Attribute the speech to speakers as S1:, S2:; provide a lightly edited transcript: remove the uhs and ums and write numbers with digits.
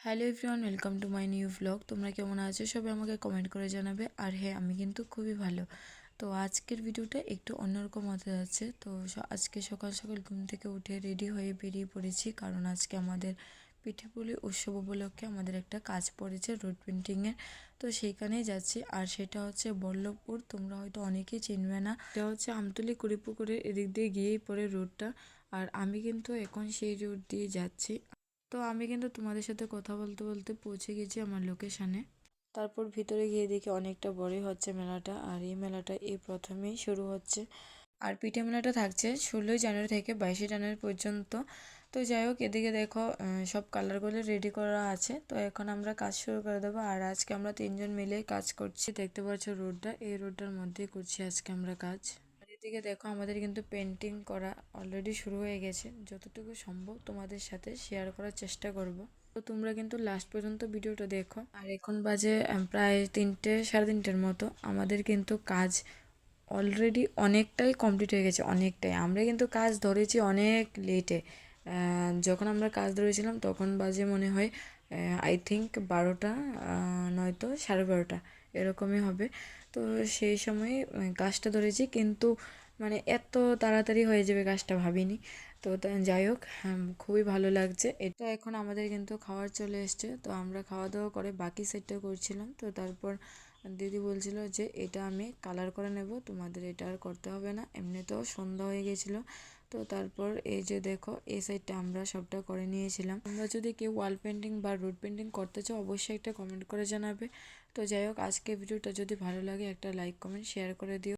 S1: Hello everyone, welcome to my new blog. তোমরা কেমন আছো সবাই আমাকে কমেন্ট করে জানাবে। আর হ্যাঁ, আমি কিন্তু খুবই ভালো। তো আজকের ভিডিওটা একটু অন্যরকম হতে যাচ্ছে। তো আজকে সকাল সকাল ঘুম থেকে উঠে রেডি হয়ে বেরিয়ে পড়েছি, কারণ আজকে আমাদের পিঠেপুলি উৎসব উপলক্ষে আমাদের একটা কাজ পড়েছে রোড পেন্টিংয়ের। তো সেইখানেই যাচ্ছি, আর সেটা হচ্ছে বল্লভপুর। তোমরা হয়তো অনেকেই চিনবে না, এটা হচ্ছে আমতলী কুড়িপুকুরের এদিক দিয়ে গিয়েই পড়ে রোডটা। আর আমি কিন্তু এখন সেই রোড দিয়ে যাচ্ছি। তো আমি কিন্তু তোমাদের সাথে কথা বলতে বলতে পৌঁছে গেছি আমার লোকেশানে। তারপর ভিতরে গিয়ে দেখি অনেকটা বড়ই হচ্ছে মেলাটা, আর এই মেলাটা এই প্রথমেই শুরু হচ্ছে। আর পিঠে মেলাটা থাকছে 16ই জানুয়ারি থেকে 22শে জানুয়ারি পর্যন্ত। তো যাই হোক, এদিকে দেখো সব কালারগুলো রেডি করা আছে। তো এখন আমরা কাজ শুরু করে দেবো। আর আজকে আমরা তিনজন মিলেই কাজ করছি। দেখতে পাচ্ছ রোডটা, এই রোডটার মধ্যেই করছি আজকে আমরা কাজ। আর এদিকে দেখো আমাদের কিন্তু পেন্টিং করা অলরেডি শুরু হয়ে গেছে। যতটুকু সম্ভব তোমাদের সাথে শেয়ার করার চেষ্টা করব। তো তোমরা কিন্তু লাস্ট পর্যন্ত ভিডিওটা দেখো। আর এখন বাজে প্রায় 3টে সাড়ে 3টের মতো। আমাদের কিন্তু কাজ অলরেডি অনেকটাই কমপ্লিট হয়ে গেছে, অনেকটাই। আমরা কিন্তু কাজ ধরেছি অনেক লেটে। যখন আমরা কাজ ধরেছিলাম তখন বাজে মনে হয় আই থিঙ্ক 12টা, নয়তো 12:30 এরকমই হবে। তো সেই সময় কাজটা ধরেছি, কিন্তু মানে এত তাড়াতাড়ি হয়ে যাবে কাজটা ভাবিনি। তো যাই হোক, খুবই ভালো লাগছে। এটা এখন আমাদের কিন্তু খাওয়ার চলে এসছে। তো আমরা খাওয়া দাওয়া করে বাকি সেটটা করছিলাম। তো তারপর দিদি বলছিল যে এটা আমি কালার করে নেব, তোমাদের এটা আর করতে হবে না, এমনিতেও সন্ধ্যা হয়ে গেছিলো। তো তারপর এই যে দেখো, এই সাইডটা আমরা সবটা করে নিয়েছিলাম। তোমরা যদি কেউ ওয়াল পেন্টিং বা রোড পেন্টিং করতে চাও অবশ্যই একটা কমেন্ট করে জানাবে। তো যাই হোক, আজকে ভিডিওটা যদি ভালো লাগে একটা লাইক কমেন্ট শেয়ার করে দিও।